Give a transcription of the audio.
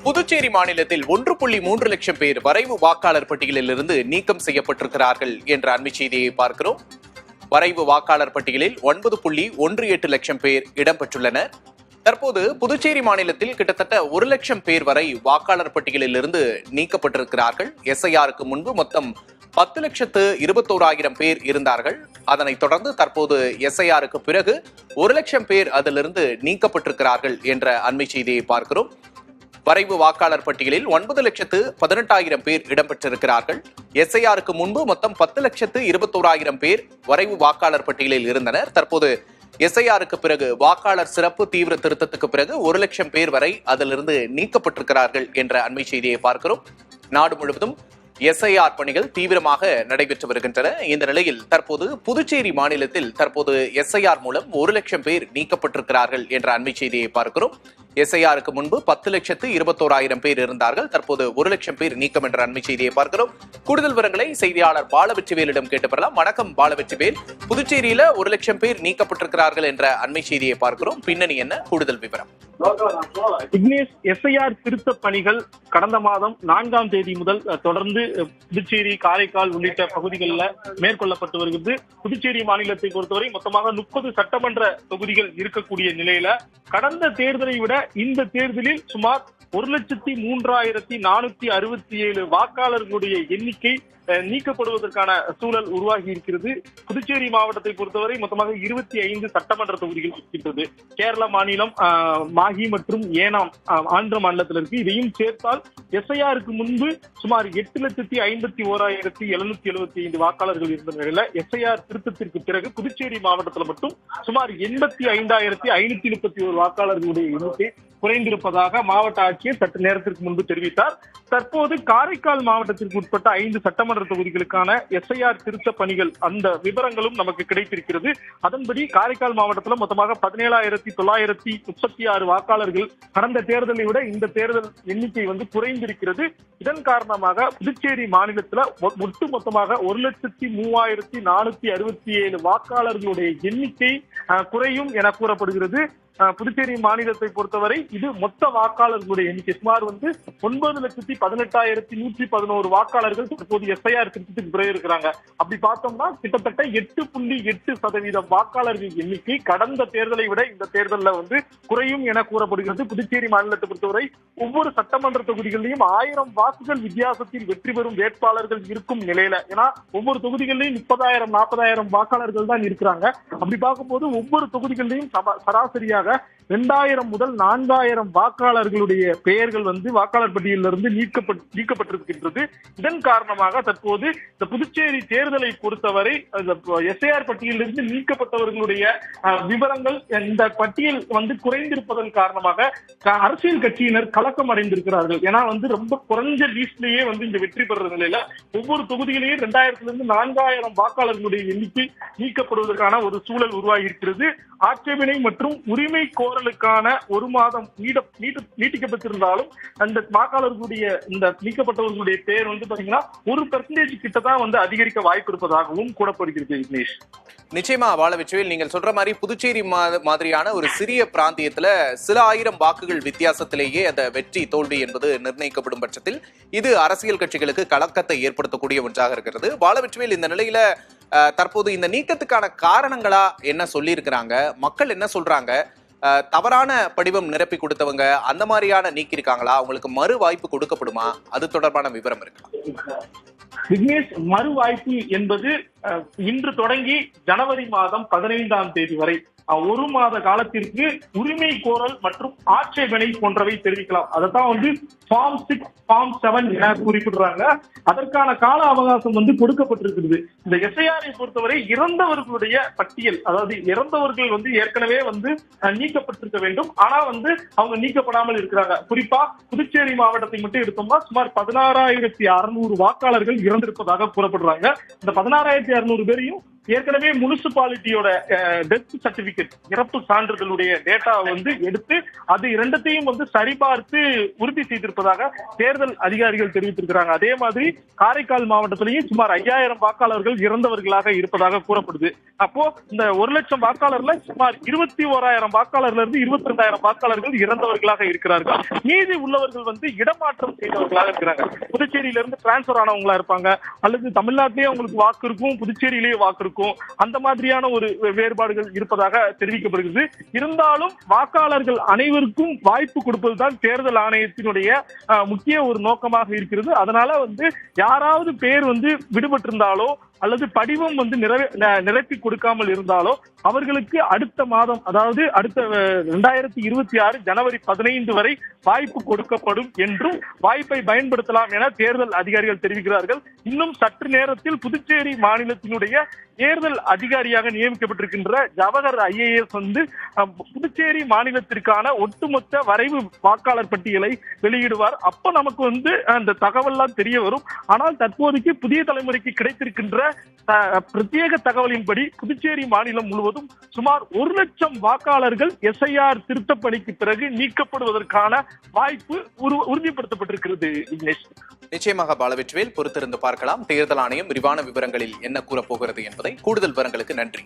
புதுச்சேரி மாநிலத்தில் 1.3 லட்சம் பேர் வரைவு வாக்காளர் பட்டியலில் இருந்து நீக்கம் செய்யப்பட்டிருக்கிறார்கள் என்ற அண்மை செய்தியை பார்க்கிறோம். வரைவு வாக்காளர் பட்டியலில் 9.18 லட்சம் பேர் இடம்பெற்றுள்ளனர். தற்போது புதுச்சேரி மாநிலத்தில் கிட்டத்தட்ட 1 லட்சம் பேர் வரை வாக்காளர் பட்டியலில் இருந்து நீக்கப்பட்டிருக்கிறார்கள். SIRக்கு முன்பு மொத்தம் 10,21,000 பேர் இருந்தார்கள். அதனைத் தொடர்ந்து தற்போது SIRக்கு பிறகு 1 லட்சம் பேர் அதிலிருந்து நீக்கப்பட்டிருக்கிறார்கள் என்ற அண்மை செய்தியை பார்க்கிறோம். வரைவு வாக்காளர் பட்டியலில் 9,18,000 பேர் இடம்பெற்றிருக்கிறார்கள். SIRக்கு முன்பு மொத்தம் 10,21,000 பேர் வரைவு வாக்காளர் பட்டியலில் இருந்தனர். தற்போது SIRக்கு பிறகு வாக்காளர் சிறப்பு தீவிர திருத்தத்துக்கு பிறகு 1 லட்சம் பேர் வரை அதிலிருந்து நீக்கப்பட்டிருக்கிறார்கள் என்ற அண்மை செய்தியை பார்க்கிறோம். நாடு முழுவதும் SIR பணிகள் தீவிரமாக நடைபெற்று வருகின்றன. இந்த நிலையில் தற்போது புதுச்சேரி மாநிலத்தில் தற்போது SIR மூலம் 1 லட்சம் பேர் நீக்கப்பட்டிருக்கிறார்கள் என்ற அண்மை செய்தியை பார்க்கிறோம். SIRக்கு முன்பு 10,21,000 பேர் இருந்தார்கள். தற்போது 1 லட்சம் பேர் நீக்கம் என்ற அண்மை செய்தியை பார்க்கிறோம். கூடுதல் விவரங்களை செய்தியாளர் பாலவெற்றிவேலிடம் கேட்டு பெறலாம். வணக்கம் பாலவெற்றிவேல், புதுச்சேரியில 1 லட்சம் பேர் நீக்கப்பட்டிருக்கிறார்கள் என்ற அண்மை செய்தியை பார்க்கிறோம். பின்னணி என்ன, கூடுதல் விவரம்? விக்னேஷ், SIR திருத்த பணிகள் கடந்த மாதம் 4ஆம் தேதி முதல் தொடர்ந்து புதுச்சேரி, காரைக்கால் உள்ளிட்ட பகுதிகளில் மேற்கொள்ளப்பட்டு வருகிறது. புதுச்சேரி மாநிலத்தை பொறுத்தவரை மொத்தமாக 30 சட்டமன்ற தொகுதிகள் இருக்கக்கூடிய நிலையில கடந்த தேர்தலை விட இந்த தேர்தலில் சுமார் 1,03,467 வாக்காளர்களுடைய எண்ணிக்கை நீக்கப்படுவதற்கான சூழல் உருவாகி இருக்கிறது. புதுச்சேரி மாவட்டத்தை பொறுத்தவரை மொத்தமாக 25 சட்டமன்ற தொகுதிகள் இருக்கின்றது. கேரள மாநிலம் மாஹி மற்றும் ஏனாம் ஆந்திர மாநிலத்தில் இருக்கு. இதையும் சேர்த்தால் SIRக்கு முன்பு சுமார் 8,51,775 வாக்காளர்கள் இருந்த நிலையில SIR திருத்தத்திற்கு பிறகு புதுச்சேரி மாவட்டத்தில் மட்டும் சுமார் 85,531 வாக்காளர்களுடைய எண்ணிக்கை குறைந்திருப்பதாக மாவட்ட ஆட்சியர் சற்று நேரத்திற்கு முன்பு தெரிவித்தார். தற்போது காரைக்கால் மாவட்டத்திற்கு உட்பட்ட 5 சட்டமன்ற தொகுதிகளுக்கான SIR திருத்த பணிகள் அந்த விவரங்களும் நமக்கு கிடைத்திருக்கிறது. அதன்படி காரைக்கால் மாவட்டத்தில் மொத்தமாக 17,936 வாக்காளர்கள் கடந்த தேர்தலை விட இந்த தேர்தல் எண்ணிக்கை குறைந்திருக்கிறது. இதன் காரணமாக புதுச்சேரி மாநிலத்தில் ஒட்டுமொத்தமாக 1,03,467 வாக்காளர்களுடைய எண்ணிக்கை குறையும் என கூறப்படுகிறது. புதுச்சேரி மாநிலத்தை பொறுத்தவரை இது மொத்த வாக்காளர்களுடைய எண்ணிக்கை சுமார் 9,18,111 வாக்காளர்கள் தற்போது SIR திருத்தத்துக்கு பிறகு இருக்கிறாங்க. அப்படி பார்த்தோம்னா கிட்டத்தட்ட 8.8% வாக்காளர்கள் எண்ணிக்கை கடந்த தேர்தலை விட இந்த தேர்தலில் குறையும் என கூறப்படுகிறது. புதுச்சேரி மாநிலத்தை பொறுத்தவரை ஒவ்வொரு சட்டமன்ற தொகுதிகளிலும் 1000 வாக்குகள் வித்தியாசத்தில் வெற்றி பெறும் வேட்பாளர்கள் இருக்கும் நிலையில, ஏன்னா ஒவ்வொரு தொகுதிகளிலும் 30,000 40,000 வாக்காளர்கள் தான் இருக்கிறாங்க. அப்படி பார்க்கும்போது ஒவ்வொரு தொகுதிகளிலும் சராசரியாக 2,000 முதல் 4,000 வாக்காளர்களுடைய பெயர்கள் வாக்காளர் பட்டியலிருந்து நீக்கப்பட்டிருக்கின்றது. இதன் காரணமாக தற்போது இந்த புதுச்சேரி தேர்தலை பொறுத்தவரை SIR பட்டியலிருந்து நீக்கப்பட்டவர்களுடைய விவரங்கள் இந்த பட்டியல் குறைந்திருப்பதன் காரணமாக அரசியல் கட்சியினர் கலக்கம் அடைந்திருக்கிறார்கள். ஏன்னா ரொம்ப குறைஞ்ச லீஸ்ட்லயே இந்த வெற்றி பெறுற நிலையில ஒவ்வொரு தொகுதியிலேயே 2,000 4,000 வாக்காளர்களுடைய எண்ணிக்கை நீக்கப்படுவதற்கான ஒரு சூழல் உருவாகி இருக்கிறது. ஆட்சேபனை மற்றும் உரிமை கோரலுக்கான 1 மாதம் நீட்டிக்கப்பட்டிருந்தாலும் அந்த வாக்காளர்களுடைய இந்த நீக்கப்பட்டவர்களுடைய பெயர் பாத்தீங்கன்னா 1% கிட்ட தான் அதிகரிக்க வாய்ப்பு இருப்பதாகவும் கூறப்படுகிறது. விக்னேஷ், நிச்சயமா பாலவெற்றிவேல், நீங்கள் சொல்ற மாதிரி புதுச்சேரி மாதிரியான ஒரு சிறிய பிராந்தியத்துல சில ஆயிரம் வாக்குகள் வித்தியாசத்திலேயே அந்த வெற்றி தோல்வி என்பது நிர்ணயிக்கப்படும் பட்சத்தில் இது அரசியல் கட்சிகளுக்கு கலக்கத்தை ஏற்படுத்தக்கூடிய ஒன்றாக இருக்கிறது. பாலவெற்றிவேல், இந்த நிலையில தற்போது இந்த நீக்கத்துக்கான காரணங்களா என்ன சொல்லி இருக்கிறாங்க, மக்கள் என்ன சொல்றாங்க, தவறான படிவம் நிரப்பி கொடுத்தவங்க அந்த மாதிரியான நீக்கி இருக்காங்களா, அவங்களுக்கு மறு வாய்ப்பு கொடுக்கப்படுமா, அது தொடர்பான விவரம் இருக்கா? விக்னேஷ், மறு வாய்ப்பு என்பது இன்று தொடங்கி ஜனவரி மாதம் 15ஆம் தேதி வரை, 1 மாத காலத்திற்கு உரிமை கோரல் மற்றும் ஆட்சேபனை போன்றவை தெரிவிக்கலாம். அதைத்தான் வந்து ஃபார்ம் 6, ஃபார்ம் 7 என குறிப்பிடுறாங்க. அதற்கான கால அவகாசம் வந்து கொடுக்கப்பட்டிருக்கிறது. இந்த எஸ்ஐஆரை பொறுத்தவரை இறந்தவர்களுடைய பட்டியல், அதாவது இறந்தவர்கள் வந்து ஏற்கனவே வந்து நீக்கப்பட்டிருக்க வேண்டும். ஆனா வந்து அவங்க நீக்கப்படாமல் இருக்கிறாங்க. குறிப்பா புதுச்சேரி மாவட்டத்தை மட்டும் எடுத்தோம்னா சுமார் 16,600 வாக்காளர்கள் இறந்திருப்பதாக கூறப்படுறாங்க. இந்த 16,600 பேரையும் ஏற்கனவே முனிசிபாலிட்டியோட டெத் சர்டிபிகேட், இறப்பு சான்றிதழுடைய டேட்டா வந்து எடுத்து அது இரண்டத்தையும் வந்து சரிபார்த்து உறுதி செய்திருப்பதாக தேர்தல் அதிகாரிகள் தெரிவித்திருக்கிறாங்க. அதே மாதிரி காரைக்கால் மாவட்டத்திலேயும் சுமார் 5,000 வாக்காளர்கள் இறந்தவர்களாக இருப்பதாக கூறப்படுது. அப்போ இந்த 1 லட்சம் வாக்காளர்ல சுமார் 21,000 வாக்காளர்ல இருந்து 22,000 வாக்காளர்கள் இறந்தவர்களாக இருக்கிறார்கள். மீதி உள்ளவர்கள் வந்து இடமாற்றம் செய்தவர்களாக இருக்கிறாங்க. புதுச்சேரியில இருந்து டிரான்ஸ்பர் ஆனவங்களா இருப்பாங்க, அல்லது தமிழ்நாட்டிலேயே அவங்களுக்கு வாக்கு இருக்கும், புதுச்சேரியிலேயே வாக்கு இருக்கும். அந்த மாதிரியான ஒரு வேறுபாடுகள் இருப்பதாக தெரிவிக்கப்படுகிறது. இருந்தாலும் வாக்காளர்கள் அனைவருக்கும் வாய்ப்பு கொடுப்பதுதான் தேர்தல் ஆணையத்தினுடைய முக்கிய ஒரு நோக்கமாக இருக்கிறது. அதனால வந்து யாராவது பேர் வந்து விடுபட்டிருந்தாலோ அல்லது படிவம் வந்து நிரப்பி கொடுக்காமல் இருந்தாலோ அவர்களுக்கு அடுத்த மாதம், அதாவது அடுத்த 2026 ஜனவரி 15 வரை வாய்ப்பு கொடுக்கப்படும் என்றும் வாய்ப்பை பயன்படுத்தலாம் என தேர்தல் அதிகாரிகள் தெரிவிக்கிறார்கள். இன்னும் சற்று நேரத்தில் புதுச்சேரி மாநிலத்தினுடைய தேர்தல் அதிகாரியாக நியமிக்கப்பட்டிருக்கின்ற ஜவஹர் IAS வந்து புதுச்சேரி மாநிலத்திற்கான ஒட்டுமொத்த வரைவு வாக்காளர் பட்டியலை வெளியிடுவார். அப்ப நமக்கு வந்து அந்த தகவல்லாம் தெரிய வரும். ஆனால் தற்போதைக்கு புதிய தலைமுறைக்கு கிடைத்திருக்கின்ற பிரத்யேக தகவலின்படி புதுச்சேரி மாநிலம் முழுவதும் சுமார் 1 லட்சம் வாக்காளர்கள் SIR திருத்தப் பணிக்கு பிறகு நீக்கப்படுவதற்கான வாய்ப்பு உறுதிப்படுத்தப்பட்டிருக்கிறது. நிச்சயமாக பாலவெற்றிவேல், பொறுத்திருந்து பார்க்கலாம். தேர்தல் ஆணையம் விரிவான விவரங்களில் என்ன கூறப்போகிறது என்பதை. கூடுதல் விவரங்களுக்கு நன்றி.